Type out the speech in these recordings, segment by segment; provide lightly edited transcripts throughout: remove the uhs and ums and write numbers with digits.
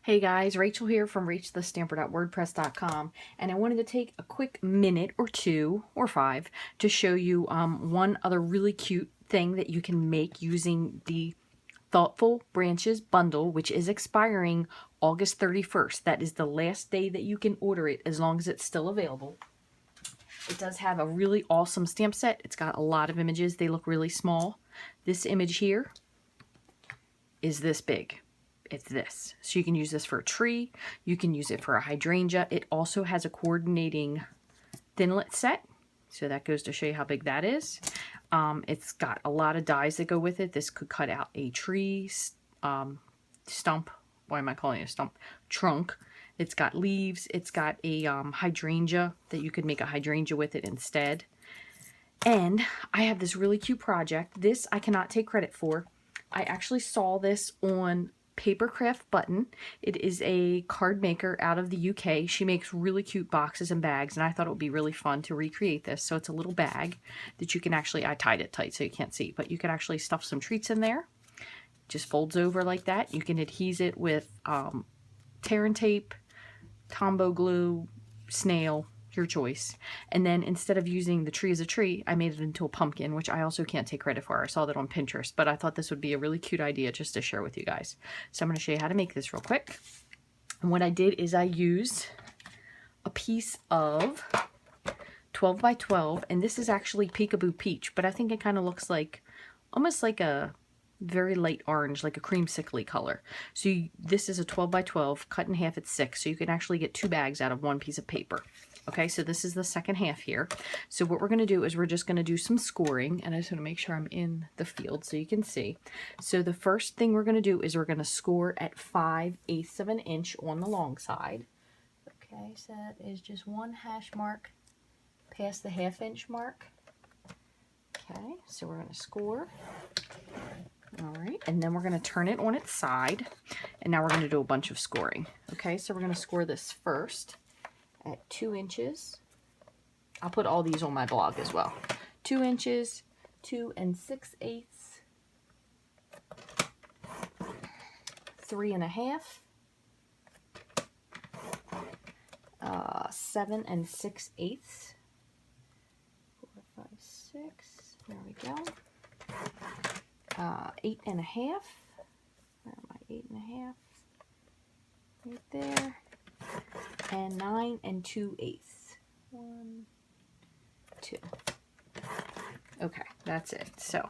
Hey guys, Rachel here from Rachthestamper.wordpress.com, and I wanted to take a quick minute or two or five to show you one other really cute thing that you can make using the Thoughtful Branches bundle, which is expiring August 31st. That is the last day that you can order it as long as it's still available. It does have a really awesome stamp set. It's got a lot of images. They look really small. This image here is this big. It's this. So you can use this for a tree. You can use it for a hydrangea. It also has a coordinating thinlet set. So that goes to show you how big that is. It's got a lot of dies that go with it. This could cut out a tree stump. Why am I calling it a stump? Trunk. It's got leaves. It's got a hydrangea that you could make a hydrangea with it instead. And I have this really cute project. This I cannot take credit for. I actually saw this on Papercraft Button. It is a card maker out of the UK. She makes really cute boxes and bags, and I thought it would be really fun to recreate this. So it's a little bag that you can actually, I tied it tight so you can't see, but you can actually stuff some treats in there. Just folds over like that. You can adhese it with tear and tape, Tombow glue, snail, your choice. And then instead of using the tree as a tree, I made it into a pumpkin, which I also can't take credit for. I saw that on Pinterest, but I thought this would be a really cute idea just to share with you guys. So I'm going to show you how to make this real quick. And what I did is I used a piece of 12 by 12, and this is actually Peekaboo Peach, but I think it kind of looks like almost like a very light orange, like a creamsicle color. So this is a 12 by 12 cut in half at 6, so you can actually get 2 bags out of one piece of paper. Okay, so this is the second half here. So what we're going to do is we're just going to do some scoring, and I just want to make sure I'm in the field so you can see. So the first thing we're going to do is we're going to score at 5/8 of an inch on the long side. Okay, so that is just one hash mark past the ½ inch mark. Okay, so we're going to score. All right, and then we're going to turn it on its side, and now we're going to do a bunch of scoring. Okay, so we're going to score this first at 2 inches. I'll put all these on my blog as well. 2 inches, 2 6/8, 3 1/2, 7 6/8, 4 5 6. There we go. 8 1/2. Where am I? 8 1/2. Right there. And 9 2/8. 1, 2. Okay, that's it. So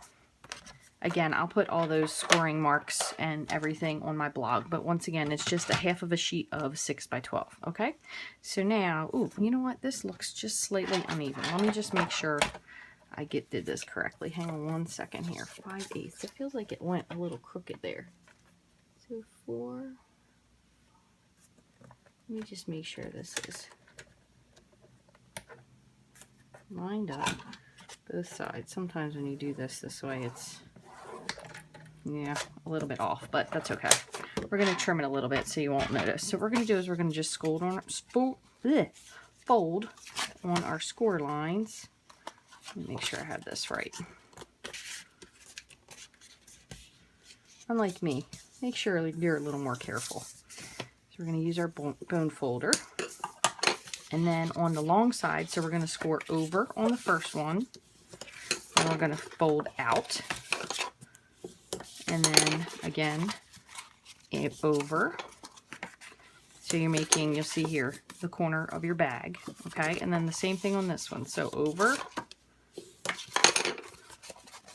again, I'll put all those scoring marks and everything on my blog, but once again, it's just a half of a sheet of 6 by 12. Okay, so now, ooh, you know what? This looks just slightly uneven. Let me just make sure I did this correctly. Hang on one second here. 5/8. It feels like it went a little crooked there. So 4. Let me just make sure this is lined up both sides. Sometimes when you do this way, it's, yeah, a little bit off, but that's okay. We're going to trim it a little bit so you won't notice. So what we're going to do is we're going to just fold on our score lines. Let me make sure I have this right. Unlike me, make sure you're a little more careful. So we're going to use our bone folder. And then on the long side, so we're going to score over on the first one. And we're going to fold out. And then again, over. So you're making, you'll see here, the corner of your bag. Okay, and then the same thing on this one. So over,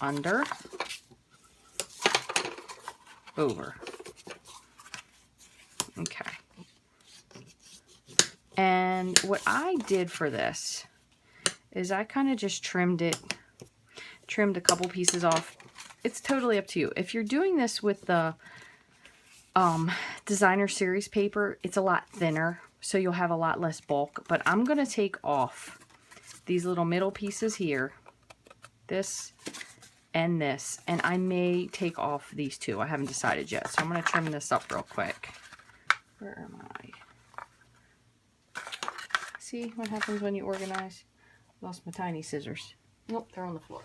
under, over. Okay. And what I did for this is I kind of just trimmed a couple pieces off. It's totally up to you. If you're doing this with the designer series paper, it's a lot thinner, so you'll have a lot less bulk. But I'm going to take off these little middle pieces here, this and this, and I may take off these two. I haven't decided yet, so I'm going to trim this up real quick. Where am I? See what happens when you organize? Lost my tiny scissors. Nope, they're on the floor.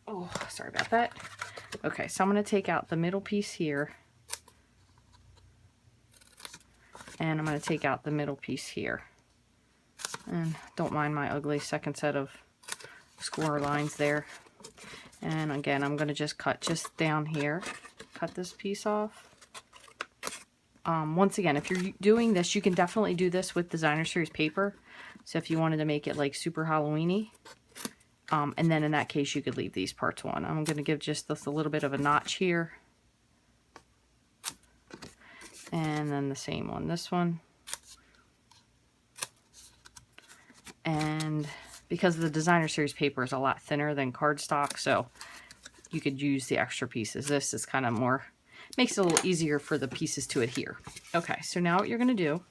Oh, sorry about that. Okay, so I'm going to take out the middle piece here And I'm going to take out the middle piece here. And don't mind my ugly second set of score lines there. And again, I'm going to just cut just down here. Cut this piece off. Once again, if you're doing this, you can definitely do this with designer series paper. So if you wanted to make it like super Halloween-y, and then in that case, you could leave these parts on. I'm going to give just this a little bit of a notch here. And then the same on this one. And because the designer series paper is a lot thinner than cardstock, so you could use the extra pieces. This is kind of more, makes it a little easier for the pieces to adhere. Okay, so now what you're going to do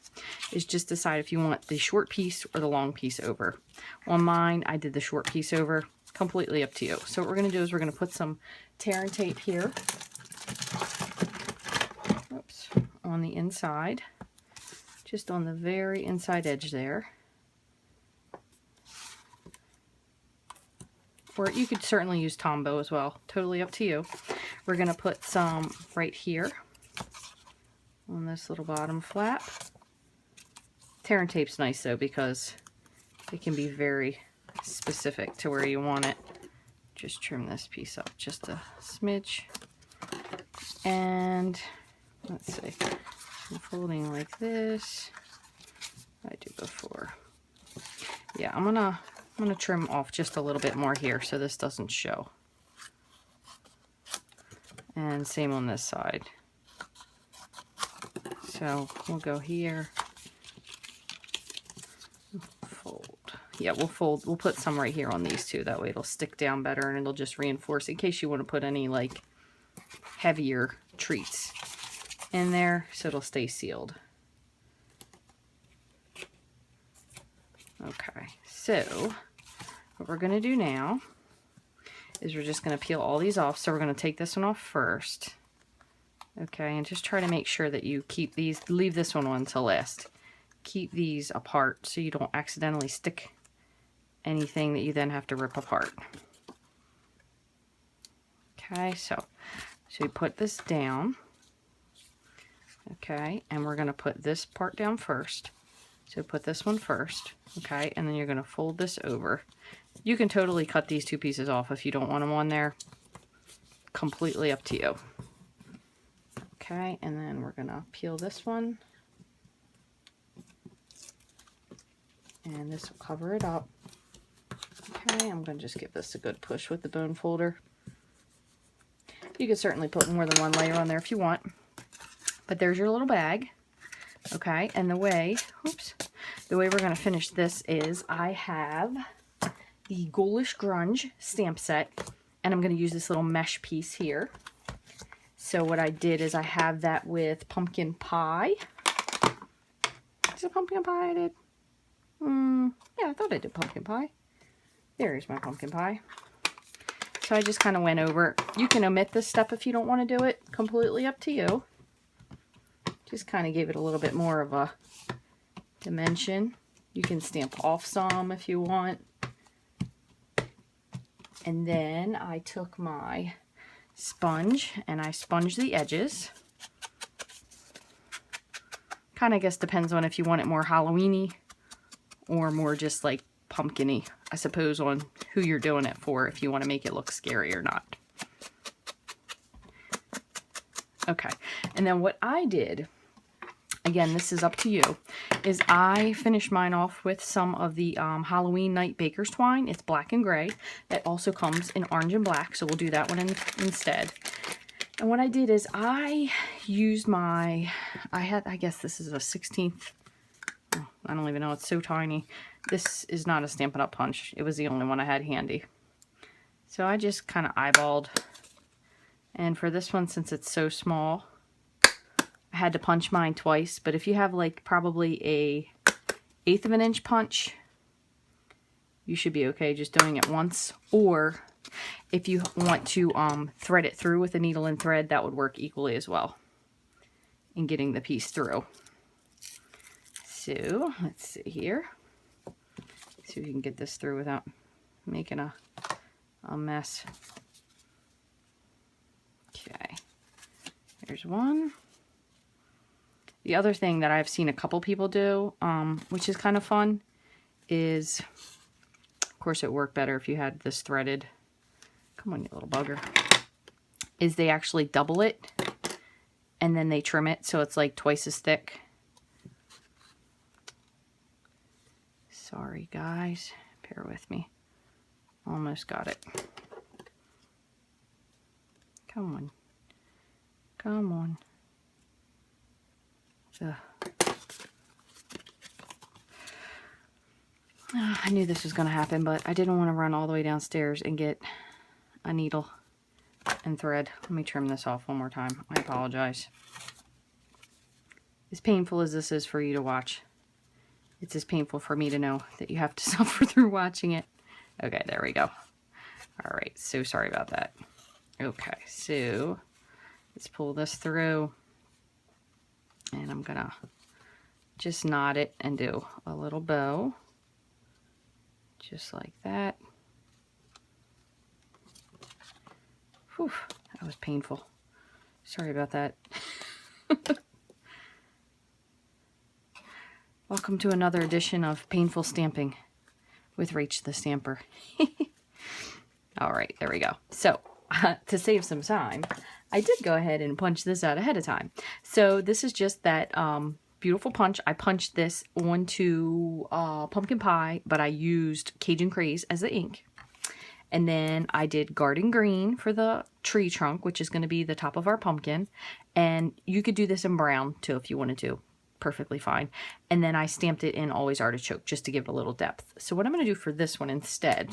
is just decide if you want the short piece or the long piece over. On mine, I did the short piece over. Completely up to you. So what we're going to do is we're going to put some tear and tape here. Oops. On the inside, just on the very inside edge there. Or you could certainly use Tombow as well, totally up to you. We're going to put some right here on this little bottom flap. Tear and tape's nice though because it can be very specific to where you want it. Just trim this piece up just a smidge. And let's see, I'm folding like this. I do before. Yeah, I'm gonna trim off just a little bit more here so this doesn't show. And same on this side. So we'll go here. Fold. Yeah, we'll put some right here on these two. That way it'll stick down better and it'll just reinforce in case you want to put any like heavier treats in there so it'll stay sealed. Okay, so what we're going to do now is we're just going to peel all these off. So we're going to take this one off first. Okay, and just try to make sure that you keep these, leave this one on to last. Keep these apart so you don't accidentally stick anything that you then have to rip apart. Okay, so you put this down. Okay, and we're going to put this part down first. So put this one first, okay, and then you're going to fold this over. You can totally cut these two pieces off if you don't want them on there. Completely up to you. Okay, and then we're going to peel this one. And this will cover it up. Okay, I'm going to just give this a good push with the bone folder. You can certainly put more than one layer on there if you want. But there's your little bag. Okay, and the way we're going to finish this is I have the Ghoulish Grunge stamp set, and I'm going to use this little mesh piece here. So what I did is I have that with pumpkin pie. Is it pumpkin pie I did? Yeah, I thought I did pumpkin pie. There's my pumpkin pie. So I just kind of went over. You can omit this step if you don't want to do it. Completely up to you. Just kind of gave it a little bit more of a dimension. You can stamp off some if you want. And then I took my sponge and I sponged the edges. Kind of, I guess, depends on if you want it more Halloween-y or more just like pumpkin-y, I suppose, on who you're doing it for, if you want to make it look scary or not. Okay, and then what I did, again, this is up to you, is I finished mine off with some of the Halloween Night Baker's Twine. It's black and gray. That also comes in orange and black, so we'll do that one instead. And what I did is I used my, I guess this is a 16th, oh, I don't even know, it's so tiny. This is not a Stampin' Up! Punch. It was the only one I had handy. So I just kind of eyeballed. And for this one, since it's so small, I had to punch mine twice. But if you have like probably a 1/8 of an inch punch, you should be okay just doing it once. Or if you want to thread it through with a needle and thread, that would work equally as well in getting the piece through. So let's see here. See if we can get this through without making a mess. Okay, there's one. The other thing that I've seen a couple people do, which is kind of fun, is, of course it worked better if you had this threaded, come on you little bugger, is they actually double it and then they trim it so it's like twice as thick. Sorry guys, bear with me. Almost got it. Come on. Come on. Ugh. I knew this was going to happen, but I didn't want to run all the way downstairs and get a needle and thread. Let me trim this off one more time. I apologize. As painful as this is for you to watch, it's as painful for me to know that you have to suffer through watching it. Okay, there we go. All right, so sorry about that. Okay, so let's pull this through. And I'm gonna just knot it and do a little bow. Just like that. Whew, that was painful. Sorry about that. Welcome to another edition of Painful Stamping with Rach the Stamper. All right, there we go. So, to save some time, I did go ahead and punch this out ahead of time. So this is just that beautiful punch. I punched this onto pumpkin pie, but I used Cajun Craze as the ink. And then I did garden green for the tree trunk, which is going to be the top of our pumpkin. And you could do this in brown too if you wanted to. Perfectly fine. And then I stamped it in Always Artichoke just to give it a little depth. So what I'm going to do for this one instead